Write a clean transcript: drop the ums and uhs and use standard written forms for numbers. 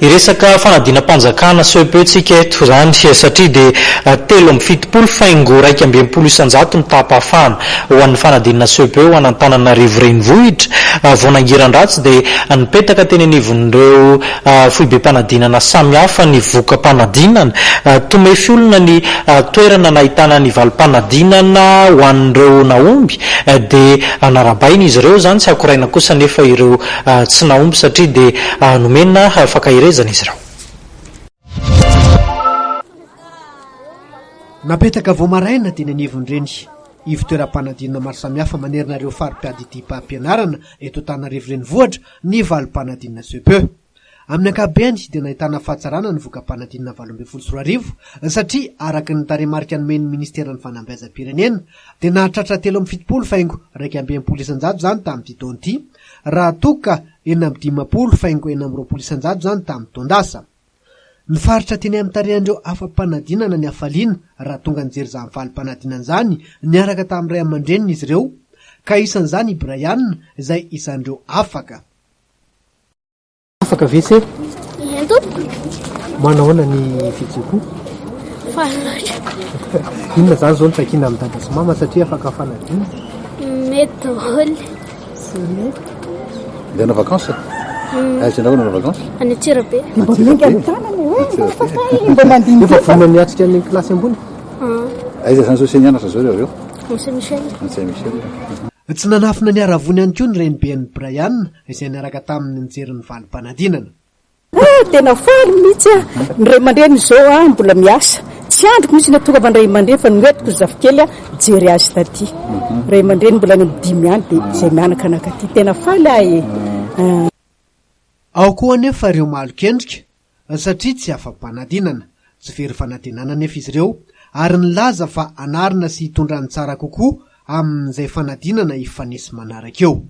Iresaka fanadinam-panjakana CEP-tsika eto zany satria dia 370 faingo 220 isanjato ny tapafana ho an'ny fanadinana CEP ho an'Antananarivo renivohitra vao nangiran-dratsy dia nipetaka teny anivon'ireo foibe-panadinana samihafa ny voka-panadinana tomefy olona ny toerana nahitana ny valim-panadinana ho an'ireo naomby dia narabaina izy ireo zany tsy akoraina kosa nefa ireo tsy naomby satria dia nomena fakahirezana izy ireo. Napetaka vao maraina teny anivon'ireny ivitoeram-panadinana maro samihafa manerana ireo fari-piady ity mpampianarana eto Antananarivo renivohitra ny valim-panadinana CEP. Amin'ny ankapobeny dia nahitana fahatsarana ny voka-panadinana 24 satria araka ny tarehimarika nomen'ny ministeran'ny fanambeazam-pirenena dia nahatratra 370 faingo 220 isanjato zany tamin'ity taona ity raha toka 450 faingo 420 isanjato zany tamin'ny taondasa. Ny faritra teny amin'ny tarehan'ireo afa-panadinana ny hafaliana raha tonga nijery izany valim-panadinana zany niaraka tamin'ny ray aman-dreniny izy ireo ka isan'izany i Brian izay isan'ireo afaka. Afaka vetsy manahoana ny fijoko? Fanatra. Inona zany zao ny sakina amin'ny dada sy mama satria afaka fanadina? Mety daholo. Andeha na vakansa? Aiza nahoana na vakansa? Any Antsirabe. Efa vonona niatrika ny kilasy ambony? Aiza zany zao nianatra zao reo? Saint-Michel. Saint-Michel. Tsy nanafina niaravony ihany koa ny reniben'ny Brian izay niaraka tamin'ny nijeriny valim-panadinana. Tena faly mihitsy ny ray aman-dreny zao mbola miasa tsy androko mihitsy natokana ny ray aman-dreny fa noetiko zafikely jery azy taty ray aman-dreny mbola ny 5 any dia izay mianaka anakaty tena faly ao koa nefa ireo malokendrika satria tsy afa-panadinana tsy very fanadinana nefa izy ireo ary nilaza fa anarina sy hitondrany tsara kokoa amin'izay fanadinana ifanesy manaraka eo.